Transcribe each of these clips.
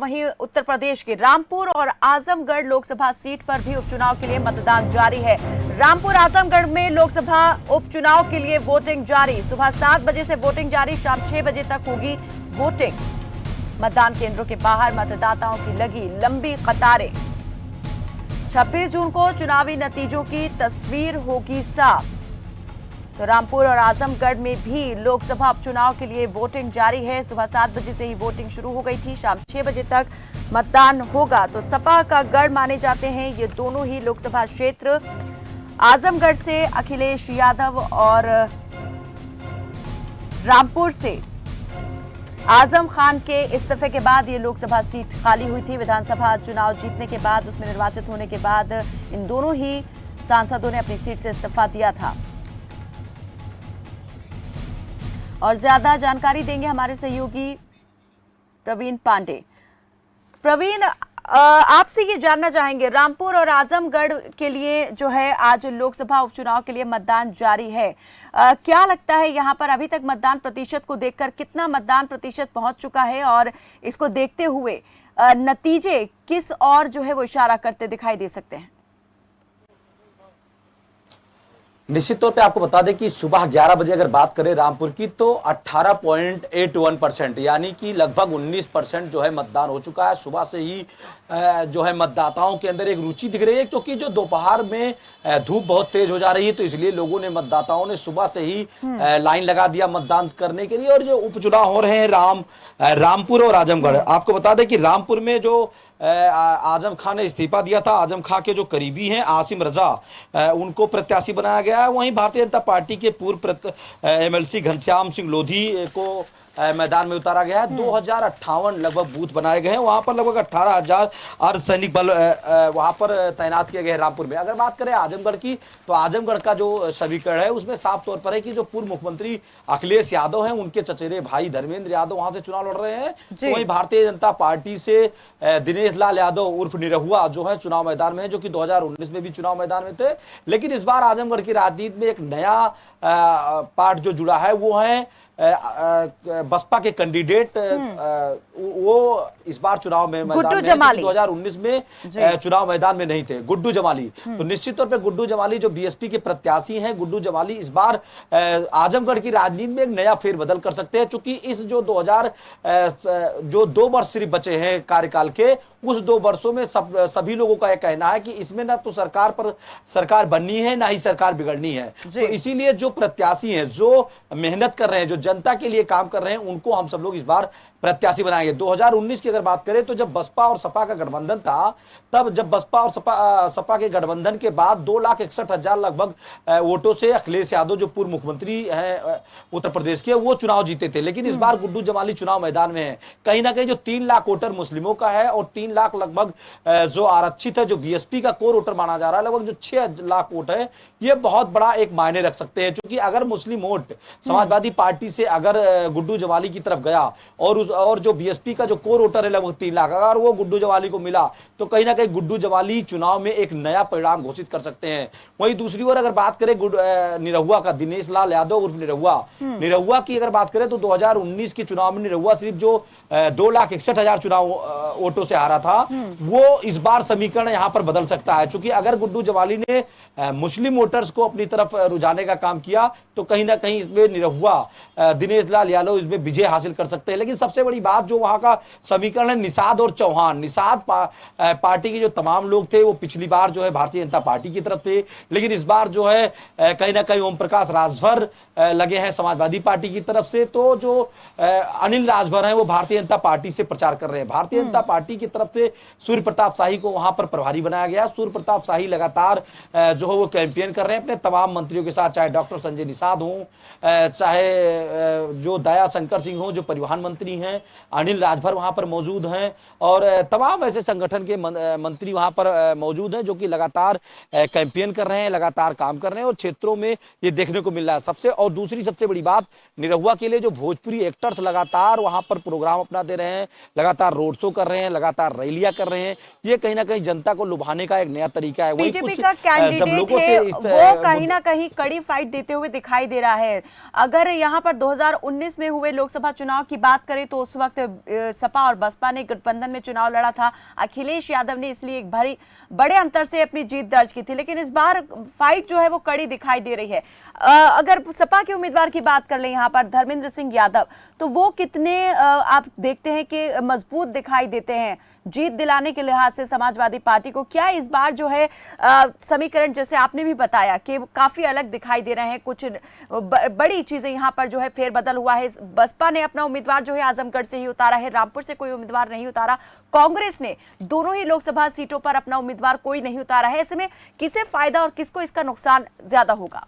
वहीं उत्तर प्रदेश के रामपुर और आजमगढ़ लोकसभा सीट पर भी उपचुनाव के लिए मतदान जारी है। रामपुर आजमगढ़ में लोकसभा उपचुनाव के लिए वोटिंग जारी। सुबह 7 बजे से वोटिंग जारी, शाम 6 बजे तक होगी वोटिंग। मतदान केंद्रों के बाहर मतदाताओं की लगी लंबी कतारें। 26 जून को चुनावी नतीजों की तस्वीर होगी साफ। तो रामपुर और आजमगढ़ में भी लोकसभा उपचुनाव के लिए वोटिंग जारी है। सुबह 7 बजे से ही वोटिंग शुरू हो गई थी, शाम 6 बजे तक मतदान होगा। तो सपा का गढ़ माने जाते हैं ये दोनों ही लोकसभा क्षेत्र। आजमगढ़ से अखिलेश यादव और रामपुर से आजम खान के इस्तीफे के बाद ये लोकसभा सीट खाली हुई थी। विधानसभा चुनाव जीतने के बाद, उसमें निर्वाचित होने के बाद इन दोनों ही सांसदों ने अपनी सीट से इस्तीफा दिया था। और ज्यादा जानकारी देंगे हमारे सहयोगी प्रवीण पांडे। प्रवीण, आपसे ये जानना चाहेंगे, रामपुर और आजमगढ़ के लिए जो है आज लोकसभा उपचुनाव के लिए मतदान जारी है। क्या लगता है यहाँ पर अभी तक मतदान प्रतिशत को देखकर कितना मतदान प्रतिशत पहुंच चुका है, और इसको देखते हुए नतीजे किस और जो है वो इशारा करते दिखाई दे सकते हैं? निश्चित तौर पे आपको बता दें कि सुबह 11 बजे अगर बात करें रामपुर की, तो 18.81% यानी कि लगभग 19% जो है मतदान हो चुका है। सुबह से ही जो है मतदाताओं के अंदर एक रुचि दिख रही है, क्योंकि जो दोपहर में धूप बहुत तेज हो जा रही है, तो इसलिए लोगों ने, मतदाताओं ने सुबह से ही लाइन लगा दिया मतदान करने के लिए। और जो उपचुनाव हो रहे हैं रामपुर और आजमगढ़, आपको बता दें कि रामपुर में जो आजम खान ने इस्तीफा दिया था, आजम खान के जो करीबी हैं आसिम रजा, उनको प्रत्याशी बनाया गया है। वहीं भारतीय जनता पार्टी के पूर्व एमएलसी घनश्याम सिंह लोधी को मैदान में उतारा गया है। 2058 लगभग बूथ बनाए गए हैं। वहां पर लगभग 18,000 अर्धसैनिक बल वहां पर तैनात किए गए हैं रामपुर में। अगर बात करें आजमगढ़ की, तो आजमगढ़ का जो समीकरण है उसमें साफ तौर पर है कि जो पूर्व मुख्यमंत्री अखिलेश यादव हैं, उनके चचेरे भाई धर्मेंद्र यादव वहां से चुनाव लड़ रहे हैं। तो वहीं भारतीय जनता पार्टी से दिनेश लाल यादव उर्फ निरहुआ जो है चुनाव मैदान में है, जो कि 2019 में भी चुनाव मैदान में थे। लेकिन इस बार आजमगढ़ की राजनीति में एक नया पार्ट जो जुड़ा है वो है बसपा के कैंडिडेट, वो इस बार चुनाव में मैदान में 2019 में चुनाव मैदान में नहीं थे, गुड्डू जमाली। तो निश्चित तौर पे गुड्डू जमाली जो बीएसपी के प्रत्याशी हैं, गुड्डू जमाली इस बार आजमगढ़ की राजनीति में एक नया फेरबदल कर सकते हैं, क्योंकि इस जो 2 वर्ष सिर्फ बचे हैं कार्यकाल के, उस 2 वर्षों में सभी लोगों का यह कहना है कि इसमें ना तो सरकार बननी है, ना ही सरकार बिगड़नी है। तो इसीलिए जो प्रत्याशी हैं, जो मेहनत कर रहे हैं, जो जनता के लिए काम कर रहे हैं, उनको हम सब लोग इस बार प्रत्याशी बनाएंगे। 2019 की अगर बात करें तो जब बसपा और सपा का गठबंधन था, तब जब बसपा और सपा के गठबंधन के बाद 2,61,000 लगभग वोटों से अखिलेश यादव जो पूर्व मुख्यमंत्री हैं उत्तर प्रदेश के, वो चुनाव जीते थे। लेकिन इस बार गुड्डू जमाली चुनाव मैदान में है। कहीं ना कहीं जो 3 लाख वोटर मुस्लिमों का है और 3 लाख लगभग जो आरक्षित है, जो बीएसपी का कोर वोटर माना जा रहा है, लगभग जो 6 लाख वोट है, ये बहुत बड़ा एक मायने रख सकते हैं। क्योंकि अगर मुस्लिम वोट समाजवादी पार्टी से अगर गुड्डू जमाली की तरफ गया और जो बीएसपी का जो कोर वोटर है लगभग 3 लाख, अगर वो गुड्डू जमाली को मिला, तो कहीं ना कहीं गुड्डू जमाली चुनाव में एक नया परिणाम घोषित कर सकते हैं। वहीं दूसरी ओर अगर बात करें निरहुआ का, दिनेश लाल यादव उर्फ निरहुआ की अगर बात करें, तो 2019 के चुनाव में निरहुआ सिर्फ जो 2,61,000 चुनाव वोटों से हारा था, वो इस बार समीकरण यहां पर बदल सकता है। क्योंकि अगर गुड्डू जमाली ने मुस्लिम वोटर्स को अपनी तरफ रुझाने का काम किया, तो कहीं ना कहीं इसमें निरहुआ दिनेश लाल यादव इसमें विजय हासिल कर सकते हैं। लेकिन सबसे बड़ी बात जो वहां का समीकरण है निषाद और चौहान। निषाद पार्टी के जो तमाम लोग थे, वो पिछली बार जो है भारतीय जनता पार्टी की तरफ थे, लेकिन इस बार जो है कहीं ना कहीं ओम प्रकाश राजभर लगे हैं समाजवादी पार्टी की तरफ से। तो जो अनिल राजभर हैं, वो भारतीय जनता पार्टी से प्रचार कर रहे हैं। भारतीय जनता पार्टी की तरफ से सूर्य प्रताप शाही को वहां पर प्रभारी बनाया गया। सूर्य प्रताप शाही लगातार जो है वो कैंपेन कर रहे हैं अपने तमाम मंत्रियों के साथ, चाहे डॉक्टर संजय निषाद हों, चाहे जो दया शंकर सिंह हों जो परिवहन मंत्री हैं, अनिल राजभर वहां पर मौजूद हैं, और तमाम ऐसे संगठन के मंत्री वहां पर मौजूद हैं जो कि लगातार कैंपेन कर रहे हैं, लगातार काम कर रहे हैं, और क्षेत्रों में ये देखने को मिल रहा है। और दूसरी सबसे बड़ी बात, निरहुआ के लिए जो भोजपुरी एक्टर्स लगातार वहां पर प्रोग्राम अपनाते रहे हैं, लगातार रोड शो कर रहे हैं, लगातार रैलियां कर रहे हैं। ये कहीं ना कहीं जनता को लुभाने का एक नया तरीका है। वही बीजेपी कुछ का कैंडिडेट जब लोगों है, से वो कहीं ना कहीं कड़ी फाइट देते हुए दिखाई दे रहा है। अगर यहाँ पर 2019 में हुए लोकसभा चुनाव की बात करें तो उस वक्त सपा और बसपा ने गठबंधन में चुनाव लड़ा था। अखिलेश यादव ने इसलिए एक बड़े अंतर से अपनी जीत दर्ज की थी, लेकिन इस बार फाइट जो है वो कड़ी दिखाई दे रही है। अगर सपा के उम्मीदवार की बात कर लें यहाँ पर धर्मेंद्र सिंह यादव, तो वो कितने आप देखते हैं कि मजबूत दिखाई देते हैं जीत दिलाने के लिहाज से समाजवादी पार्टी को? क्या इस बार जो है समीकरण जैसे आपने भी बताया कि काफी अलग दिखाई दे रहे हैं, कुछ बड़ी चीजें यहाँ पर जो है फेरबदल हुआ है। बसपा ने अपना उम्मीदवार जो है आजमगढ़ से ही उतारा है, रामपुर से कोई उम्मीदवार नहीं उतारा। कांग्रेस ने दोनों ही लोकसभा सीटों पर अपना उम्मीदवार कोई नहीं उतारा है। ऐसे में किसे फायदा और किसको इसका नुकसान ज्यादा होगा?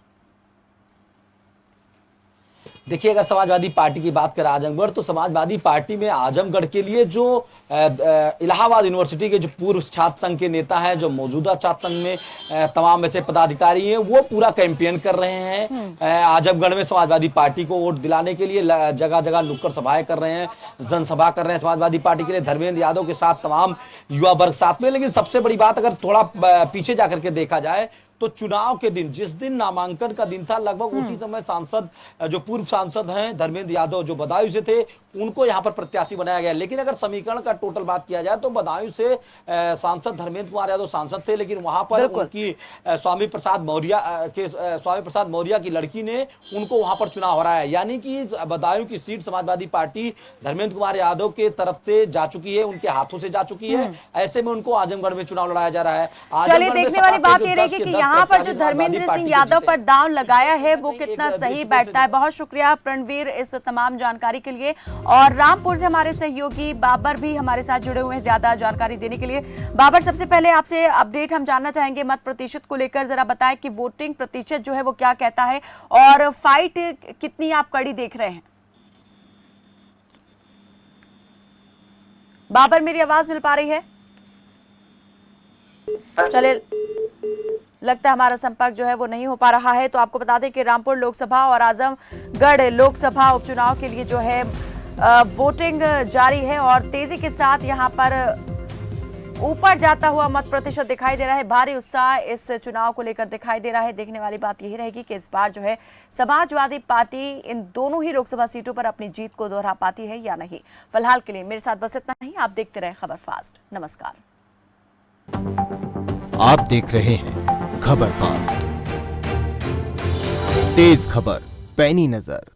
देखिए, अगर समाजवादी पार्टी की बात करें आजमगढ़, तो समाजवादी पार्टी में आजमगढ़ के लिए जो इलाहाबाद यूनिवर्सिटी के जो पूर्व छात्र संघ के नेता हैं, जो मौजूदा छात्र संघ में तमाम ऐसे पदाधिकारी हैं, वो पूरा कैंपेन कर रहे हैं। आजमगढ़ में समाजवादी पार्टी को वोट दिलाने के लिए जगह जगह नुक्कड़ सभाएं कर रहे हैं, जनसभा कर रहे हैं समाजवादी पार्टी के लिए। धर्मेंद्र यादव के साथ तमाम युवा वर्ग साथ में। लेकिन सबसे बड़ी बात, अगर थोड़ा पीछे जाकर के देखा जाए तो चुनाव के दिन, जिस दिन नामांकन का दिन था, लगभग उसी समय सांसद, जो पूर्व सांसद हैं धर्मेंद्र यादव, जो बदायूं से थे, उनको यहां पर प्रत्याशी बनाया गया। लेकिन अगर समीकरण का टोटल बात किया जाए तो बदायूं से सांसद धर्मेंद्र कुमार यादव सांसद थे, लेकिन वहां पर उनकी स्वामी प्रसाद मौर्य की लड़की ने उनको वहां पर चुनाव हराया। यानी कि बदायूं की सीट समाजवादी पार्टी धर्मेंद्र कुमार यादव के तरफ से जा चुकी है, उनके हाथों से जा चुकी है। ऐसे में उनको आजमगढ़ में चुनाव लड़ाया जा रहा है। चलिए, देखने वाली बात यह रहेगी कि यहाँ पर जो धर्मेंद्र सिंह यादव पर दांव लगाया है वो कितना सही बैठता है। बहुत शुक्रिया प्रणवीर इस तमाम जानकारी के लिए। और रामपुर से हमारे सहयोगी बाबर भी हमारे साथ जुड़े हुए हैं ज्यादा जानकारी देने के लिए। बाबर, सबसे पहले आपसे अपडेट हम जानना चाहेंगे मत प्रतिशत को लेकर। जरा बताएं कि वोटिंग प्रतिशत जो है वो क्या कहता है और फाइट कितनी आप कड़ी देख रहे हैं? बाबर, मेरी आवाज मिल पा रही है? चले, लगता है हमारा संपर्क जो है वो नहीं हो पा रहा है। तो आपको बता दें कि रामपुर लोकसभा और आजमगढ़ लोकसभा उपचुनाव के लिए जो है वोटिंग जारी है और तेजी के साथ यहां पर ऊपर जाता हुआ मत प्रतिशत दिखाई दे रहा है। भारी उत्साह इस चुनाव को लेकर दिखाई दे रहा है। देखने वाली बात यही रहेगी कि इस बार जो है समाजवादी पार्टी इन दोनों ही लोकसभा सीटों पर अपनी जीत को दोहरा पाती है या नहीं। फिलहाल के लिए मेरे साथ बस इतना ही। आप देखते रहे खबर फास्ट। नमस्कार। आप देख रहे हैं खबर फास्ट, तेज खबर, पैनी नजर।